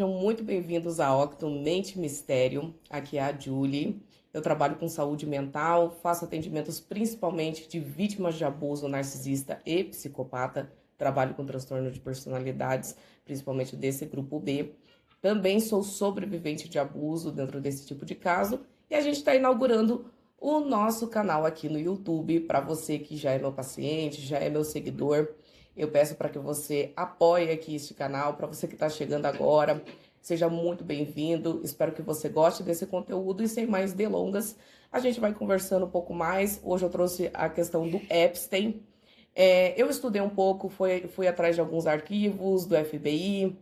Sejam muito bem-vindos à Octo Mente Mistério. Aqui é a Julie. Eu trabalho com saúde mental, faço atendimentos principalmente de vítimas de abuso narcisista e psicopata. Trabalho com transtorno de personalidades, principalmente desse grupo B. Também sou sobrevivente de abuso dentro desse tipo de caso. E a gente está inaugurando o nosso canal aqui no YouTube. Para você que já é meu paciente, já é meu seguidor, eu peço para que você apoie aqui este canal. Para você que está chegando agora, seja muito bem-vindo. Espero que você goste desse conteúdo. E sem mais delongas, a gente vai conversando um pouco mais. Hoje eu trouxe a questão do Epstein. Eu estudei um pouco, fui atrás de alguns arquivos do FBI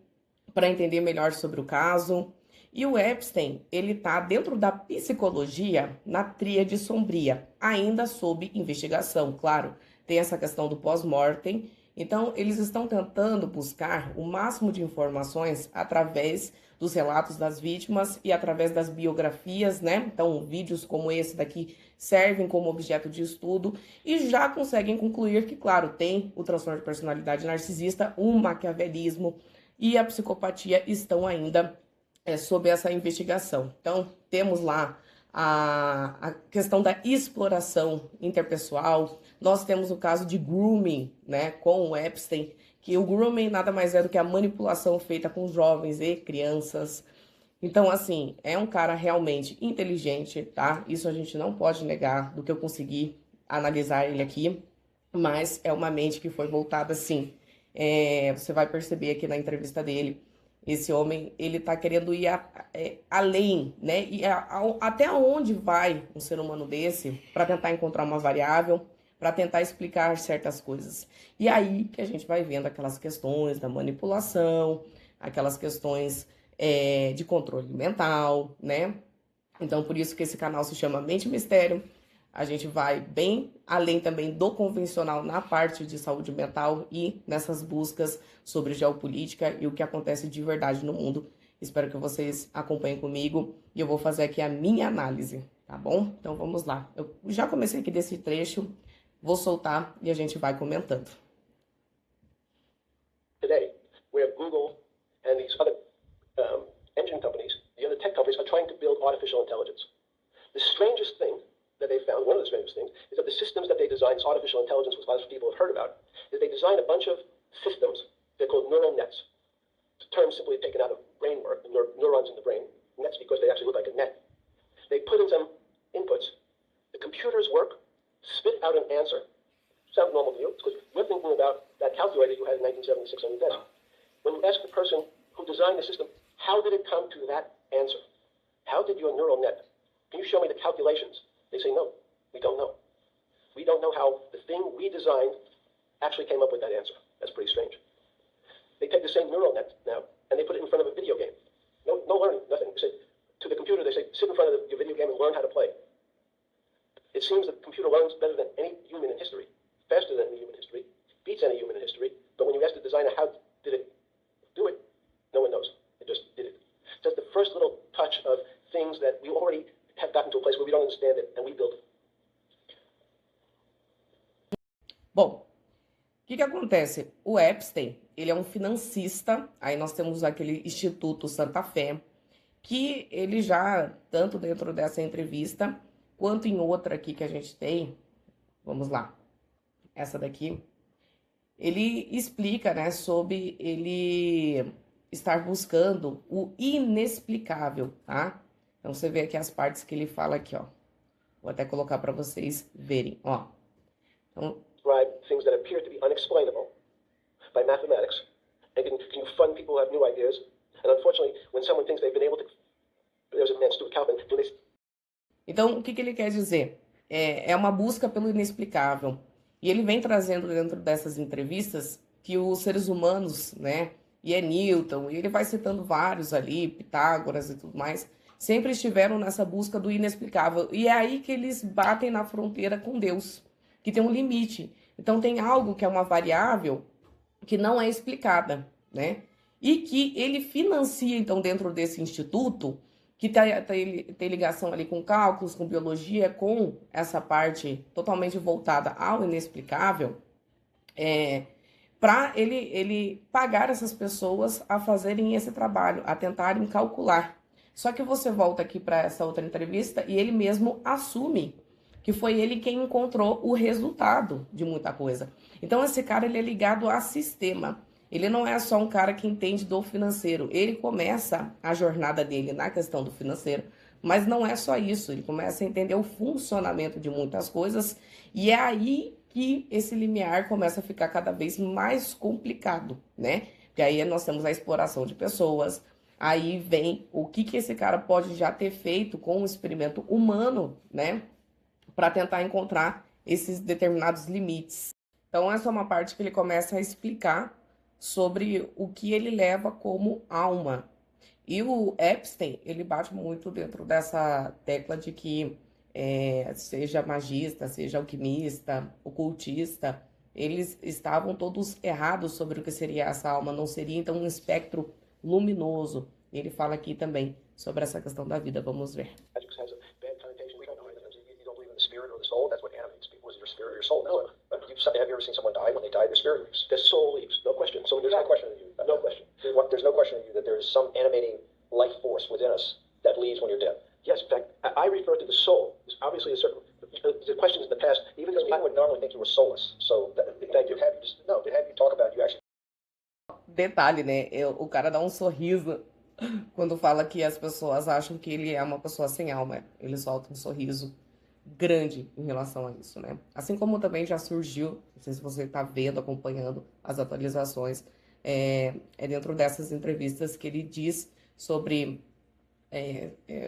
para entender melhor sobre o caso. E o Epstein, ele está dentro da psicologia na tríade sombria, ainda sob investigação, claro. Tem essa questão do pós-mortem. Então, eles estão tentando buscar o máximo de informações através dos relatos das vítimas e através das biografias, né? Então, vídeos como esse daqui servem como objeto de estudo e já conseguem concluir que, claro, tem o transtorno de personalidade narcisista, o maquiavelismo e a psicopatia estão ainda sob essa investigação. Então, temos lá a questão da exploração interpessoal. Nós temos o caso de grooming, né, com o Epstein, que o grooming nada mais é do que a manipulação feita com jovens e crianças. Então, assim, é um cara realmente inteligente, tá? Isso a gente não pode negar do que eu consegui analisar ele aqui, mas é uma mente que foi voltada, assim, você vai perceber aqui na entrevista dele, esse homem, ele tá querendo ir além, né? E até onde vai um ser humano desse para tentar encontrar uma variável, para tentar explicar certas coisas. E aí que a gente vai vendo aquelas questões da manipulação, aquelas questões de controle mental, né? Então, por isso que esse canal se chama Mente Mistério. A gente vai bem além também do convencional na parte de saúde mental e nessas buscas sobre geopolítica e o que acontece de verdade no mundo. Espero que vocês acompanhem comigo e eu vou fazer aqui a minha análise, tá bom? Então vamos lá. Eu já comecei aqui desse trecho, vou soltar e a gente vai comentando. Today, where Google and these other engine companies, the other tech companies, are trying to build artificial intelligence. The strangest thing that they found, one of the strangest things, is that the systems that they design, artificial intelligence, which lots of people have heard about, is they design a bunch of systems. They're called neural nets. The term simply taken out of brain work, the neurons in the brain. Nets because they actually look like a net. They put in some inputs. The computers work, spit out an answer. Sounds normal to you, because we're thinking about that calculator you had in 1976 on your desk. When you ask the person who designed the system, how did it come to that answer? How did your neural net? Can you show me the calculations? They say, no, we don't know. We don't know how the thing we designed actually came up with that answer. That's pretty strange. They take the same neural net now, and they put it in front of a video game. No learning, nothing. They say, to the computer, they say, sit in front of your video game and learn how to play. It seems that the computer learns better than any human in history, faster than any human in history, beats any human in history, but when you ask the designer how did it do it, no one knows. It just did it. That's the first little touch of things that we already have gotten to a place where we don't understand it, and we build it. Bom, o que acontece? O Epstein, ele é um financista, aí nós temos aquele Instituto Santa Fé, que ele já, tanto dentro dessa entrevista, quanto em outra aqui que a gente tem, vamos lá, essa daqui, ele explica, né, sobre ele estar buscando o inexplicável, tá? Então, você vê aqui as partes que ele fala aqui, ó. Vou até colocar para vocês verem, ó. Então, Describe things that appear to be unexplainable by mathematics, and can you fund people who have new ideas? And unfortunately, when someone thinks they've been able to, there's a man, Stuart Kauffman, when they... Então, o que ele quer dizer? É uma busca pelo inexplicável. E ele vem trazendo dentro dessas entrevistas que os seres humanos, né, e é Newton, e ele vai citando vários ali, Pitágoras e tudo mais, sempre estiveram nessa busca do inexplicável. E é aí que eles batem na fronteira com Deus, que tem um limite. Então, tem algo que é uma variável que não é explicada, né? E que ele financia, então, dentro desse instituto, que tem ligação ali com cálculos, com biologia, com essa parte totalmente voltada ao inexplicável, para ele pagar essas pessoas a fazerem esse trabalho, a tentarem calcular. Só que você volta aqui para essa outra entrevista e ele mesmo assume que foi ele quem encontrou o resultado de muita coisa. Então esse cara ele é ligado a sistema. Ele não é só um cara que entende do financeiro. Ele começa a jornada dele na questão do financeiro, mas não é só isso. Ele começa a entender o funcionamento de muitas coisas e é aí que esse limiar começa a ficar cada vez mais complicado, né? Porque aí nós temos a exploração de pessoas, aí vem o que esse cara pode já ter feito com um experimento humano, né? Para tentar encontrar esses determinados limites. Então, essa é uma parte que ele começa a explicar sobre o que ele leva como alma. E o Epstein, ele bate muito dentro dessa tecla de que seja magista, seja alquimista, ocultista, eles estavam todos errados sobre o que seria essa alma, não seria então um espectro luminoso. Ele fala aqui também sobre essa questão da vida, vamos ver. Soul, that's what animates people, is your spirit or your soul. No, have you ever seen someone die? When they die, their spirit leaves. Their soul leaves, no question. So there's no question of you. No question. There's no question of you that there is some animating life force within us that leaves when you're dead. Yes, in fact, I refer to the soul. There's obviously a certain the questions in the past. Even though people would normally think you were soulless. So thank you. To have you talk about you actually. Detalhe, né? O cara dá um sorriso quando fala que as pessoas acham que ele é uma pessoa sem alma. Ele solta um sorriso grande em relação a isso, né? Assim como também já surgiu, não sei se você está vendo, acompanhando as atualizações, dentro dessas entrevistas que ele diz sobre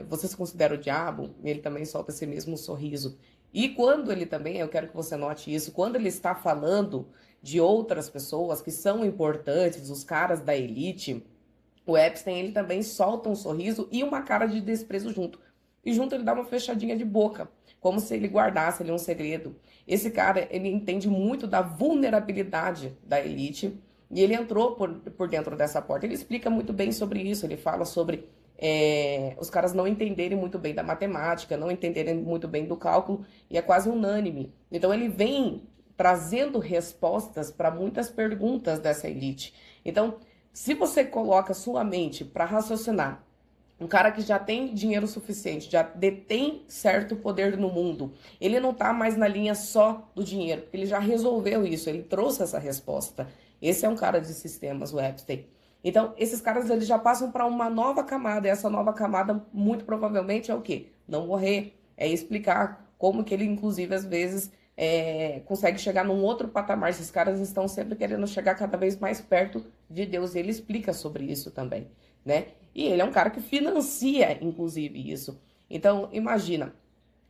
você se considera o diabo, e ele também solta esse mesmo sorriso. E quando ele também, eu quero que você note isso, quando ele está falando de outras pessoas que são importantes, os caras da elite, o Epstein, ele também solta um sorriso e uma cara de desprezo junto. E junto ele dá uma fechadinha de boca, como se ele guardasse ali um segredo. Esse cara, ele entende muito da vulnerabilidade da elite e ele entrou por dentro dessa porta. Ele explica muito bem sobre isso, ele fala sobre os caras não entenderem muito bem da matemática, não entenderem muito bem do cálculo, e é quase unânime. Então ele vem trazendo respostas para muitas perguntas dessa elite. Então, se você coloca sua mente para raciocinar, um cara que já tem dinheiro suficiente, já detém certo poder no mundo, ele não tá mais na linha só do dinheiro, porque ele já resolveu isso, ele trouxe essa resposta. Esse é um cara de sistemas, o Epstein. Então, esses caras eles já passam para uma nova camada, e essa nova camada, muito provavelmente, é o quê? Não morrer, é explicar como que ele, inclusive, às vezes, consegue chegar num outro patamar. Esses caras estão sempre querendo chegar cada vez mais perto de Deus, e ele explica sobre isso também, né? E ele é um cara que financia, inclusive, isso. Então, imagina,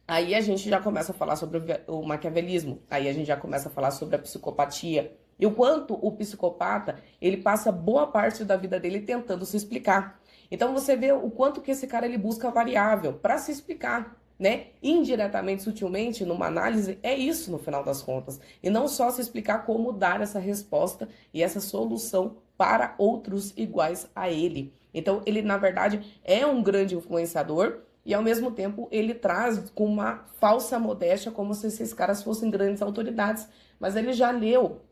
aí a gente já começa a falar sobre o maquiavelismo, aí a gente já começa a falar sobre a psicopatia, e o quanto o psicopata, ele passa boa parte da vida dele tentando se explicar. Então você vê o quanto que esse cara ele busca variável para se explicar, né? Indiretamente, sutilmente, numa análise, é isso no final das contas. E não só se explicar como dar essa resposta e essa solução para outros iguais a ele. Então ele, na verdade, é um grande influenciador e, ao mesmo tempo, ele traz com uma falsa modéstia como se esses caras fossem grandes autoridades. Mas ele já leu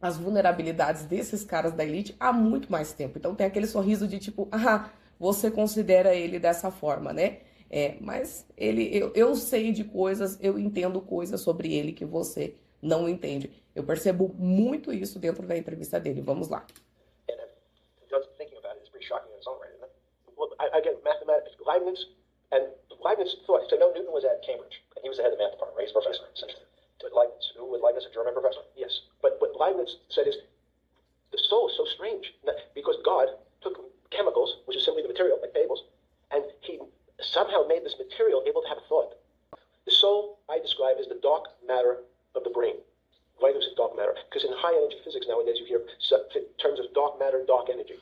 as vulnerabilidades desses caras da elite há muito mais tempo. Então tem aquele sorriso de tipo, você considera ele dessa forma, né? Mas eu sei de coisas, eu entendo coisas sobre ele que você não entende. Eu percebo muito isso dentro da entrevista dele. Vamos lá. Shocking in its own right, isn't it? Well, again, mathematics, Leibniz thought, so no, Newton was at Cambridge, and he was the head of the math department, right? He's a professor, essentially. But Leibniz, a German professor? Yes. But what Leibniz said is, the soul is so strange, because God took chemicals, which is simply the material, like fables, and he somehow made this material able to have a thought. The soul, I describe, is the dark matter of the brain. Leibniz is dark matter, because in high energy physics nowadays you hear terms of dark matter, dark energy.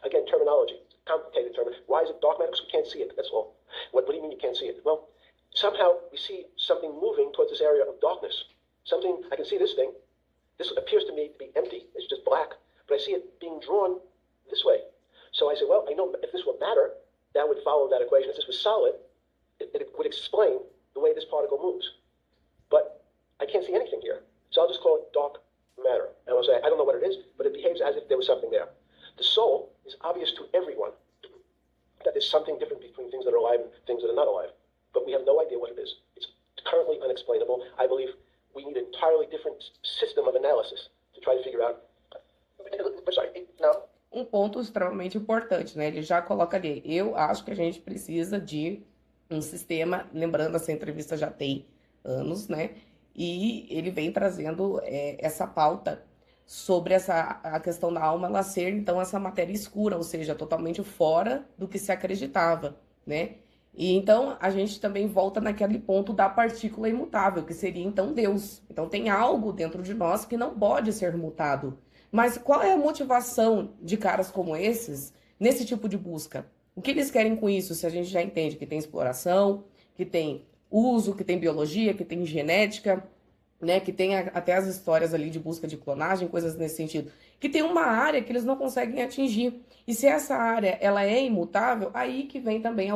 Again, terminology, complicated term. Why is it dark matter? Because we can't see it, that's all. What do you mean you can't see it? Well, somehow we see something moving towards this area of darkness. Something, I can see this thing. This appears to me to be empty, it's just black, but I see it being drawn this way. So I say, well, I know if this were matter, that would follow that equation. If this was solid, it would explain the way this particle moves. But I can't see anything here, so I'll just call it dark matter. And I'll say, I don't know what it is, but it behaves as if there was something there. The soul is obvious to everyone that there's something different between things that are alive and things that are not alive. But we have no idea what it is. It's currently unexplainable. I believe we need an entirely different system of analysis to try to figure out. Sorry, no. Um ponto extremamente importante, né? Ele já coloca ali. Eu acho que a gente precisa de um sistema, lembrando, essa entrevista já tem anos, né? E ele vem trazendo essa pauta sobre a questão da alma ela ser, então, essa matéria escura, ou seja, totalmente fora do que se acreditava, né? E então a gente também volta naquele ponto da partícula imutável, que seria então Deus. Então tem algo dentro de nós que não pode ser mutado. Mas qual é a motivação de caras como esses nesse tipo de busca? O que eles querem com isso, se a gente já entende que tem exploração, que tem uso, que tem biologia, que tem genética, né, que tem até as histórias ali de busca de clonagem, coisas nesse sentido, que tem uma área que eles não conseguem atingir. E se essa área ela é imutável, aí que vem também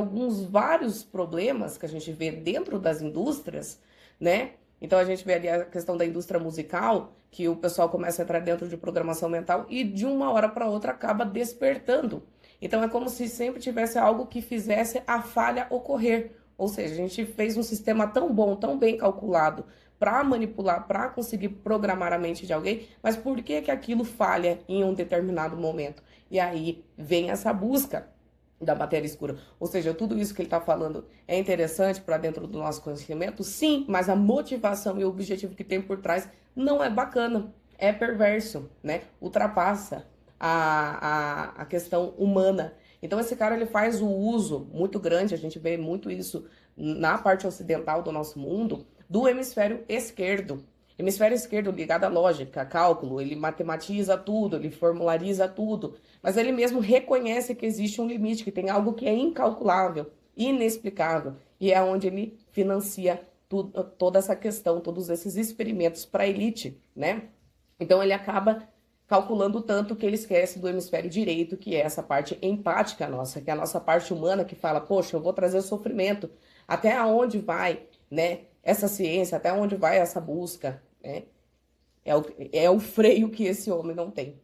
vários problemas que a gente vê dentro das indústrias, né? Então a gente vê ali a questão da indústria musical, que o pessoal começa a entrar dentro de programação mental e de uma hora para outra acaba despertando. Então é como se sempre tivesse algo que fizesse a falha ocorrer. Ou seja, a gente fez um sistema tão bom, tão bem calculado para manipular, para conseguir programar a mente de alguém, mas por que que aquilo falha em um determinado momento? E aí vem essa busca da matéria escura. Ou seja, tudo isso que ele está falando é interessante para dentro do nosso conhecimento? Sim, mas a motivação e o objetivo que tem por trás não é bacana, é perverso, né? Ultrapassa a questão humana. Então esse cara ele faz o uso muito grande, a gente vê muito isso na parte ocidental do nosso mundo, do hemisfério esquerdo. Hemisfério esquerdo ligado à lógica, cálculo, ele matematiza tudo, ele formulariza tudo, mas ele mesmo reconhece que existe um limite, que tem algo que é incalculável, inexplicável, e é onde ele financia toda essa questão, todos esses experimentos para a elite, né? Então ele acaba calculando tanto que ele esquece do hemisfério direito, que é essa parte empática nossa, que é a nossa parte humana que fala, poxa, eu vou trazer sofrimento, até onde vai, né, essa ciência, até onde vai essa busca, né? É o freio que esse homem não tem,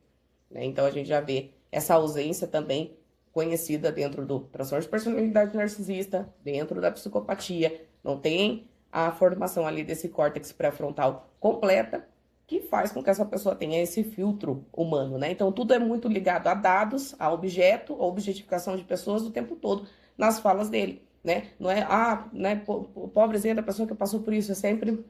né? Então a gente já vê essa ausência também conhecida dentro do transtorno de personalidade narcisista, dentro da psicopatia, não tem a formação ali desse córtex pré-frontal completa, que faz com que essa pessoa tenha esse filtro humano, né? Então tudo é muito ligado a dados, a objeto, a objetificação de pessoas o tempo todo nas falas dele, né? Não é, né, pobrezinha da pessoa que passou por isso, é sempre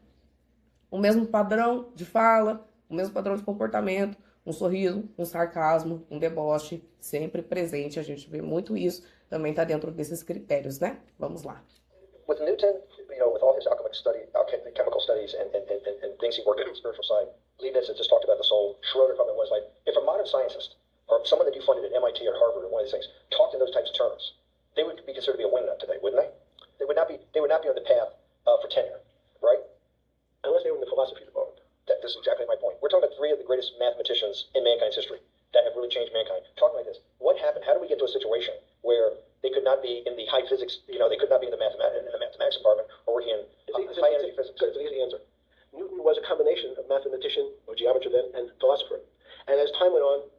o mesmo padrão de fala, o mesmo padrão de comportamento, um sorriso, um sarcasmo, um deboche, sempre presente, a gente vê muito isso, também está dentro desses critérios, né? Vamos lá. With Newton, with all his chemical studies and things he worked in the spiritual side, Leibniz had just talked about the soul. Schroeder probably was like, if a modern scientist or someone that you funded at MIT or Harvard or one of these things talked in those types of terms, they would be considered to be a wingnut today, wouldn't they? They would not be on the path for tenure, right? Unless they were in the philosophy department. This is exactly my point. We're talking about three of the greatest mathematicians in mankind's history that have really changed mankind. Talking like this, what happened? How do we get to a situation where they could not be in the high physics, they could not be in the mathematics department or working in high energy physics? It's an easy answer. Newton was a combination of mathematician, or geometer then, and philosopher. And as time went on,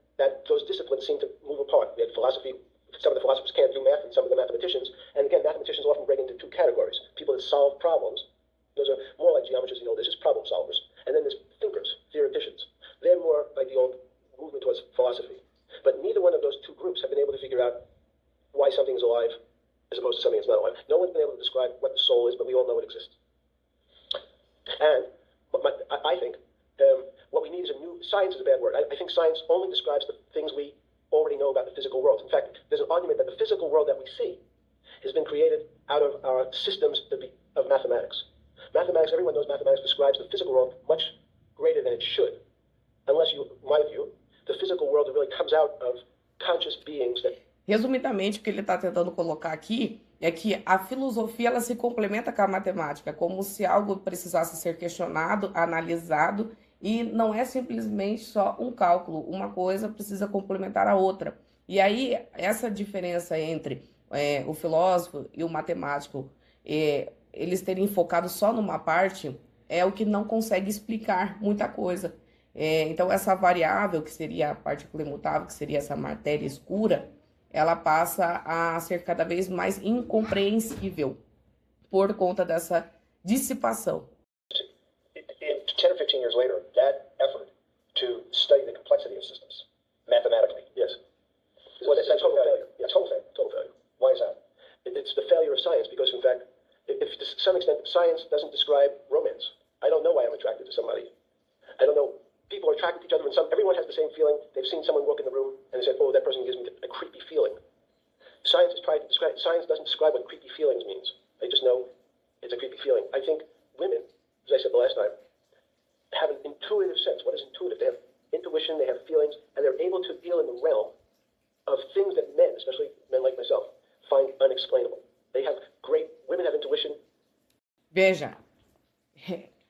those disciplines seemed to move apart. We had philosophy, some of the philosophers can't do math, and some of the mathematicians. And again, mathematicians often break into two categories. People that solve problems, those are more like geometers, they're just problem solvers. And then there's thinkers, theoreticians. They're more like the old movement towards philosophy. But neither one of those two groups have been able to figure out why something is alive as opposed to something that's not alive. No one's been able to describe what the soul is, but we all know it exists. And I think what we need is a new, science is a bad word. I think science only describes the things we already know about the physical world. In fact, there's an argument that the physical world that we see has been created out of our systems of mathematics. Mathematics, everyone knows mathematics describes the physical world much greater than it should. Unless you, in my view, the physical world really comes out of conscious beings that... Resumidamente, o que ele está tentando colocar aqui é que a filosofia ela se complementa com a matemática, como se algo precisasse ser questionado, analisado, e não é simplesmente só um cálculo, uma coisa precisa complementar a outra. E aí, essa diferença entre o filósofo e o matemático, eles terem focado só numa parte, é o que não consegue explicar muita coisa. Então, essa variável, que seria a partícula imutável, que seria essa matéria escura, ela passa a ser cada vez mais incompreensível por conta dessa dissipação. In 10 or 15 years later, that effort to study the complexity of systems, mathematically, yes. Well, that's a total failure. Yeah, total failure. Why is that? It's the failure of science because, in fact, if to some extent science doesn't describe romance, I don't know why I'm attracted to somebody. I don't know. People are attracted to each other, and everyone has the same feeling. They've seen someone walk in the room, and they said, "Oh, that person gives me a creepy feeling." Science is trying to describe. Science doesn't describe what creepy feelings means. They just know it's a creepy feeling. I think women, as I said the last time, have an intuitive sense. What is intuitive? They have intuition. They have feelings, and they're able to deal in the realm of things that men, especially men like myself, find unexplainable. They have great. Women have intuition. Veja,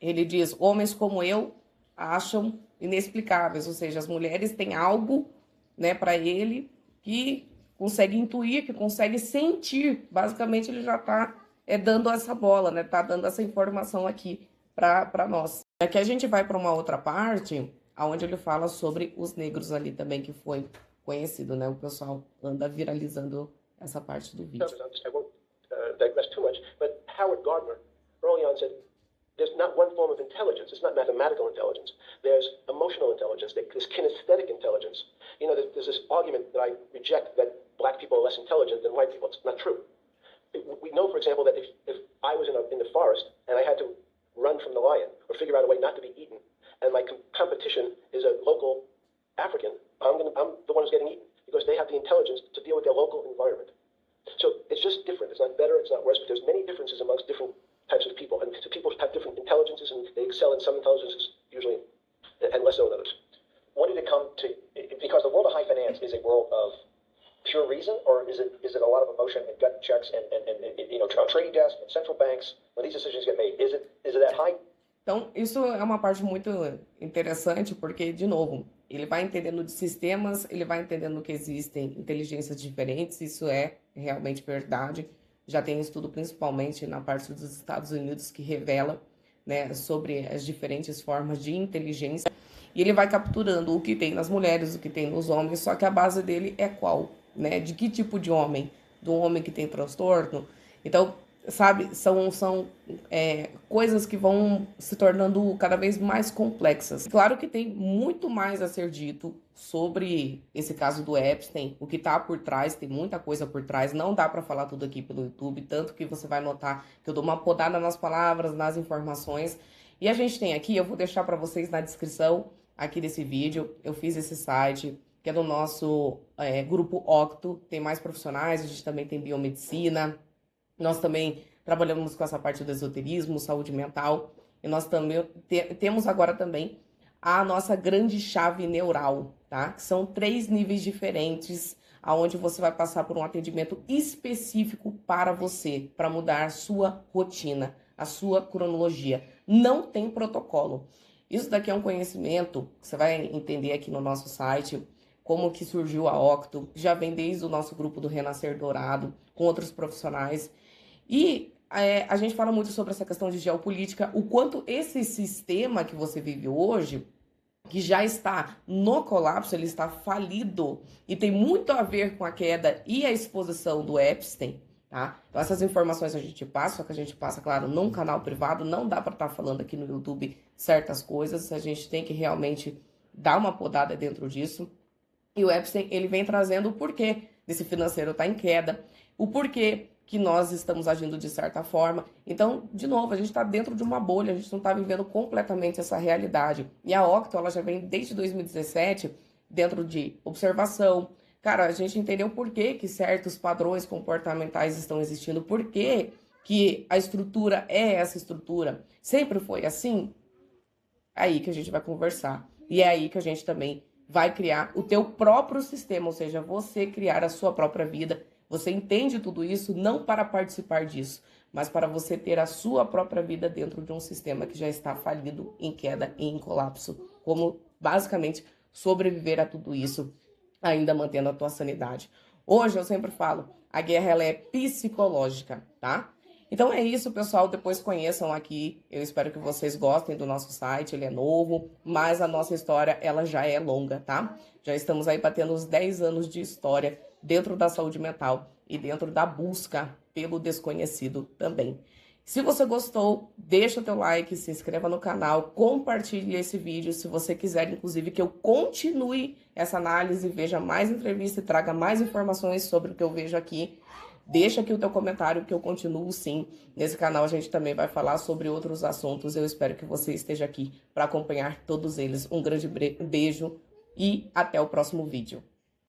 ele diz: homens como eu acham inexplicáveis, ou seja, as mulheres têm algo, né, para ele que consegue intuir, que consegue sentir. Basicamente, ele já está dando essa bola, né? Tá dando essa informação aqui para nós. Aqui a gente vai para uma outra parte, onde ele fala sobre os negros ali também, que foi conhecido, né? O pessoal anda viralizando essa parte do vídeo. I won't digress too much, but Howard Gardner early on said, there's not one form of intelligence. It's not mathematical intelligence. There's emotional intelligence. There's kinesthetic intelligence. You know, there's this argument that I reject that black people are less intelligent than white people. It's not true. We know, for example, that if I was in the forest and I had to run from the lion or figure out a way not to be eaten, and my competition is a local African, I'm the one who's getting eaten because they have the intelligence to deal with their local environment. So it's just different. It's not better. It's not worse. But there's many differences amongst different types of people, and so people have different intelligences, and they excel in some intelligences usually, and less so in others. When did it come to? Because the world of high finance is a world of pure reason, or is it a lot of emotion and gut checks and you know, on trading desks and central banks when these decisions get made? Is it that high? Então, isso é uma parte muito interessante, porque, de novo, ele vai entendendo de sistemas, ele vai entendendo que existem inteligências diferentes, isso é realmente verdade. Já tem estudo, principalmente na parte dos Estados Unidos, que revela, né, sobre as diferentes formas de inteligência. E ele vai capturando o que tem nas mulheres, o que tem nos homens, só que a base dele é qual? Né? De que tipo de homem? Do homem que tem transtorno? Então, sabe, são coisas que vão se tornando cada vez mais complexas. Claro que tem muito mais a ser dito sobre esse caso do Epstein, o que está por trás, tem muita coisa por trás, não dá para falar tudo aqui pelo YouTube, tanto que você vai notar que eu dou uma podada nas palavras, nas informações. E a gente tem aqui, eu vou deixar para vocês na descrição aqui desse vídeo, eu fiz esse site, que é do nosso grupo Octo, tem mais profissionais, a gente também tem biomedicina, nós também trabalhamos com essa parte do esoterismo, saúde mental, e nós também temos agora também a nossa grande chave neural, tá? Que são 3 níveis diferentes, aonde você vai passar por um atendimento específico para você, para mudar a sua rotina, a sua cronologia. Não tem protocolo. Isso daqui é um conhecimento que você vai entender aqui no nosso site, como que surgiu a Octo, já vem desde o nosso grupo do Renascer Dourado, com outros profissionais. E a gente fala muito sobre essa questão de geopolítica, o quanto esse sistema que você vive hoje, que já está no colapso, ele está falido, e tem muito a ver com a queda e a exposição do Epstein, tá? Então essas informações a gente passa, só que a gente passa, claro, num canal privado, não dá para estar falando aqui no YouTube certas coisas, a gente tem que realmente dar uma podada dentro disso. E o Epstein, ele vem trazendo o porquê desse financeiro estar em queda, o porquê que nós estamos agindo de certa forma. Então, de novo, a gente está dentro de uma bolha, a gente não está vivendo completamente essa realidade. E a Octo, ela já vem desde 2017 dentro de observação. Cara, a gente entendeu por que certos padrões comportamentais estão existindo, por que a estrutura é essa estrutura. Sempre foi assim? É aí que a gente vai conversar. E é aí que a gente também vai criar o teu próprio sistema, ou seja, você criar a sua própria vida. Você entende tudo isso não para participar disso, mas para você ter a sua própria vida dentro de um sistema que já está falido, em queda e em colapso. Como, basicamente, sobreviver a tudo isso, ainda mantendo a tua sanidade. Hoje, eu sempre falo, a guerra ela é psicológica, tá? Então é isso, pessoal. Depois conheçam aqui. Eu espero que vocês gostem do nosso site. Ele é novo, mas a nossa história, ela já é longa, tá? Já estamos aí batendo os 10 anos de história dentro da saúde mental e dentro da busca pelo desconhecido também. Se você gostou, deixa o teu like, se inscreva no canal, compartilhe esse vídeo. Se você quiser, inclusive, que eu continue essa análise, veja mais entrevistas e traga mais informações sobre o que eu vejo aqui, deixa aqui o teu comentário que eu continuo sim. Nesse canal a gente também vai falar sobre outros assuntos. Eu espero que você esteja aqui para acompanhar todos eles. Um grande beijo e até o próximo vídeo.